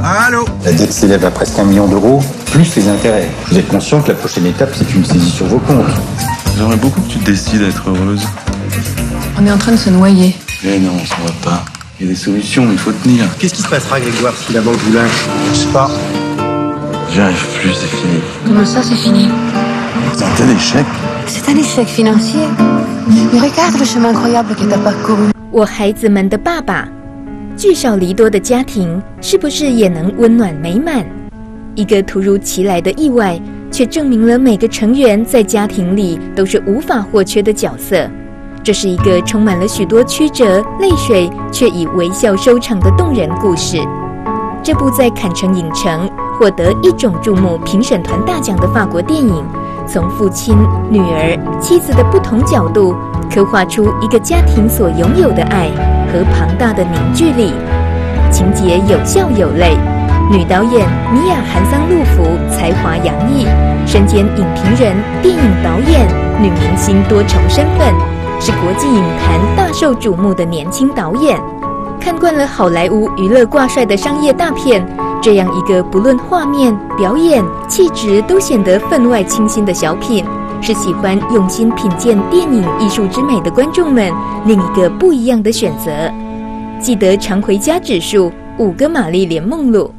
Allô? La dette s'élève à presque 1 million d'euros, plus les intérêts. Vous êtes conscient que la prochaine étape, c'est une saisie sur vos comptes. J'aimerais beaucoup que tu te décides à être heureuse. On est en train de se noyer. Mais non, ça va pas. Il y a des solutions, il faut tenir. Qu'est-ce qui se passera, Grégoire, si la banque vous lynche? Je sais pas. J'y arrive plus, c'est fini. Comment ça, c'est fini? C'est un tel échec. C'est un échec financier. Mais regarde le chemin incroyable que t'as parcouru. 我孩子们的爸爸，聚少离多的家庭是不是也能温暖美满？一个突如其来的意外，却证明了每个成员在家庭里都是无法或缺的角色。这是一个充满了许多曲折、泪水，却以微笑收场的动人故事。这部在坎城影城获得一种注目评审团大奖的法国电影，从父亲、女儿、妻子的不同角度，刻画出一个家庭所拥有的爱和庞大的凝聚力。情节有笑有泪，女导演米娅·韩桑路福才华洋溢，身兼影评人、电影导演、女明星多重身份，是国际影坛大受瞩目的年轻导演。看惯了好莱坞娱乐挂帅的商业大片，这样一个不论画面、表演、气质都显得分外清新的小品，是喜欢用心品鉴电影艺术之美的观众们另一个不一样的选择。记得常回家指数5个玛丽莲梦露。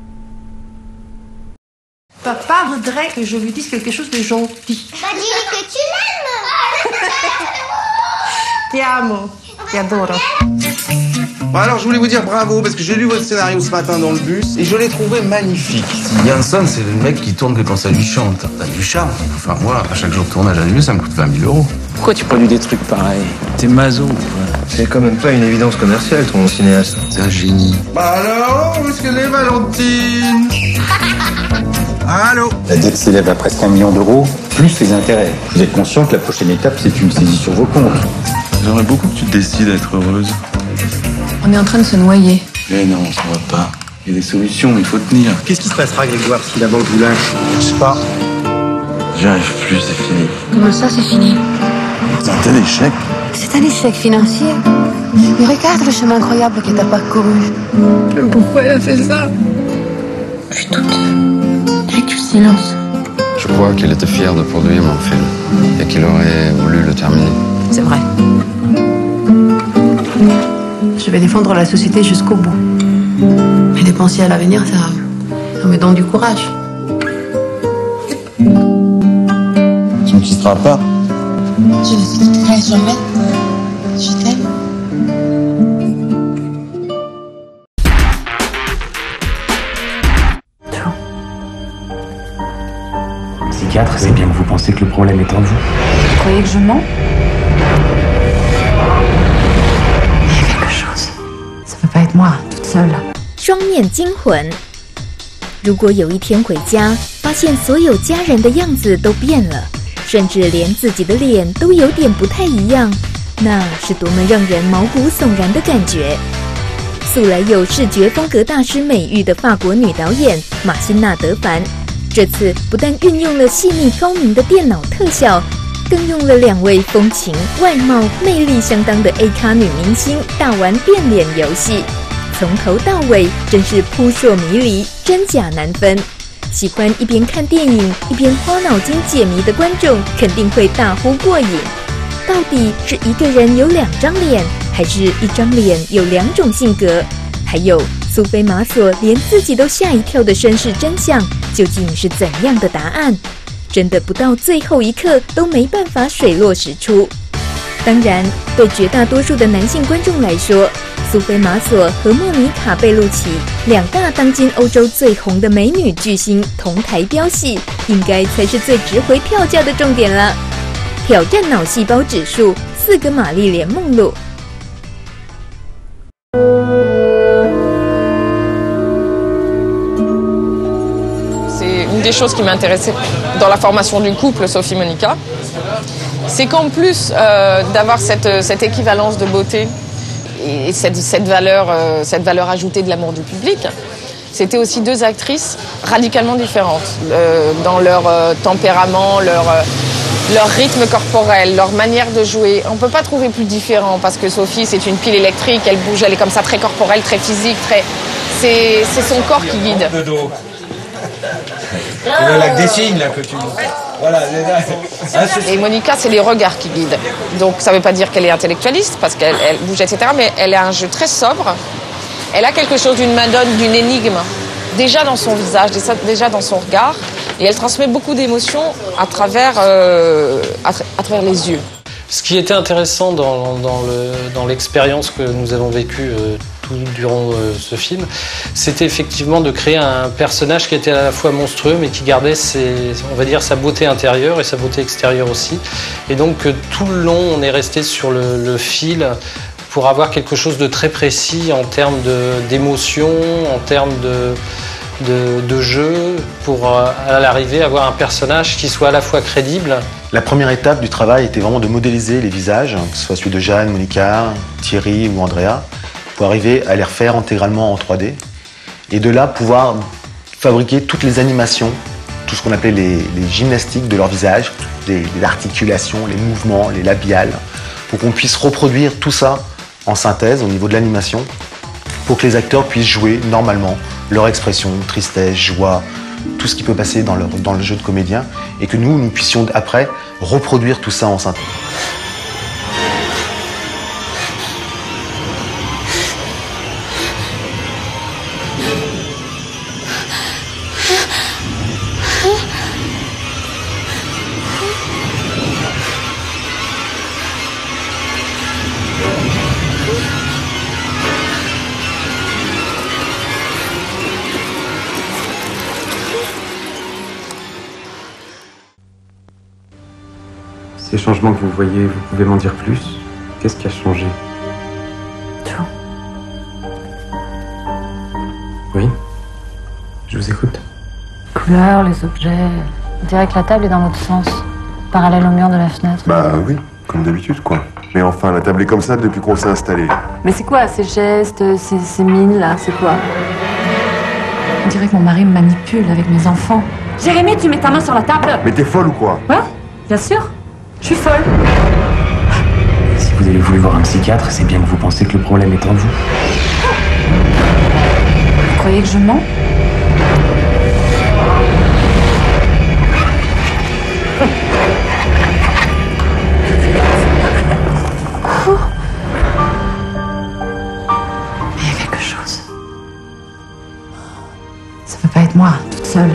Papa voudrait que je lui dise quelque chose de gentil. Bah dis-lui que tu l'aimes. Ti amo, ti adoro. Bon, alors, je voulais vous dire bravo, parce que j'ai lu votre scénario ce matin dans le bus, et je l'ai trouvé magnifique. Janson, c'est le mec qui tourne que quand ça lui chante. T'as du charme. Enfin, moi, à chaque jour de tournage annuel, ça me coûte 20 000 euros. Pourquoi tu produis des trucs pareils? T'es maso. C'est quand même pas une évidence commerciale, ton cinéaste. C'est un génie. Bah alors, où est-ce qu'elle est, Valentine? Allô? La dette s'élève à presque 1 million d'euros, plus les intérêts. Vous êtes conscient que la prochaine étape, c'est une saisie sur vos comptes. J'aimerais beaucoup que tu te décides à être heureuse. On est en train de se noyer. Mais non, ça va pas. Il y a des solutions, il faut tenir. Qu'est-ce qui se passera, Grégoire, si la banque vous lynche? Je sais pas. J'y arrive plus, c'est fini. Comment ça, c'est fini? C'est un tel échec. C'est un échec financier. Mais regarde le chemin incroyable que t'as parcouru. Pourquoi elle a fait ça? Je doute. Avec du silence. Je crois qu'il était fier de produire mon film et qu'il aurait voulu le terminer. C'est vrai. Je vais défendre la société jusqu'au bout. Mais de penser à l'avenir, ça me donne du courage. Tu me quitteras pas? Je ne te quitterai jamais. Je t'aime. Psychiatre, c'est bien que vous pensez que le problème est en vous. Vous croyez que je mens? Il y a quelque chose. Ça peut pas être moi, toute seule. 双面惊魂。如果有一天回家，发现所有家人的样子都变了，甚至连自己的脸都有点不太一样，那是多么让人毛骨悚然的感觉。素来有视觉风格大师美誉的法国女导演马辛娜·德凡，这次不但运用了细腻高明的电脑特效，更用了2位风情、外貌、魅力相当的 A 咖女明星大玩变脸游戏，从头到尾真是扑朔迷离，真假难分。喜欢一边看电影一边花脑筋解谜的观众肯定会大呼过瘾。到底是一个人有2张脸，还是一张脸有2种性格？还有苏菲玛索连自己都吓一跳的身世真相究竟是怎样的答案？真的不到最后一刻都没办法水落石出。当然，对绝大多数的男性观众来说，苏菲玛索和莫妮卡贝鲁奇2大当今欧洲最红的美女巨星同台飙戏，应该才是最值回票价的重点了。挑战脑细胞指数4个玛丽莲梦露。C'est une des choses qui m'intéressait dans la formation du couple Sophie-Monica, c'est qu'en plus d'avoir cette équivalence de beauté et cette valeur ajoutée de l'amour du public, c'était aussi 2 actrices radicalement différentes dans leur tempérament, leur rythme corporel, leur manière de jouer. On ne peut pas trouver plus différent parce que Sophie, c'est une pile électrique, elle bouge, elle est comme ça très corporelle, très physique, très c'est son corps qui guide. C'est le lac des Cygnes, là, que tu... Voilà. Et Monica, c'est les regards qui guident. Donc ça ne veut pas dire qu'elle est intellectualiste, parce qu'elle bouge, etc. Mais elle a un jeu très sobre. Elle a quelque chose d'une madone, d'une énigme, déjà dans son visage, déjà dans son regard. Et elle transmet beaucoup d'émotions à travers les yeux. Ce qui était intéressant dans l'expérience que nous avons vécue tout durant ce film, c'était effectivement de créer un personnage qui était à la fois monstrueux, mais qui gardait on va dire, sa beauté intérieure et sa beauté extérieure aussi. Et donc tout le long, on est resté sur le fil pour avoir quelque chose de très précis en termes d'émotion, en termes de jeu, pour à l'arrivée avoir un personnage qui soit à la fois crédible. La première étape du travail était vraiment de modéliser les visages, que ce soit celui de Jeanne, Monica, Thierry ou Andrea, pour arriver à les refaire intégralement en 3D. Et de là, pouvoir fabriquer toutes les animations, tout ce qu'on appelait les gymnastiques de leur visage, les articulations, les mouvements, les labiales, pour qu'on puisse reproduire tout ça en synthèse au niveau de l'animation, pour que les acteurs puissent jouer normalement leur expression, tristesse, joie, tout ce qui peut passer dans le jeu de comédien, et que nous puissions après reproduire tout ça en synthèse. Ces changements que vous voyez, vous pouvez m'en dire plus? Qu'est-ce qui a changé? Tout. Oui? Je vous écoute. Les couleurs, les objets. On dirait que la table est dans l'autre sens, parallèle au mur de la fenêtre. Bah oui, comme d'habitude, quoi. Mais enfin, la table est comme ça depuis qu'on s'est installé. Mais c'est quoi ces gestes, ces mines là? C'est quoi? On dirait que mon mari me manipule avec mes enfants. Jérémy, tu mets ta main sur la table. Mais t'es folle ou quoi? Ouais, bien sûr. Je suis folle. Si vous avez voulu voir un psychiatre, c'est bien que vous pensez que le problème est en vous. Vous croyez que je mens? Mais il y a quelque chose. Ça peut pas être moi, toute seule.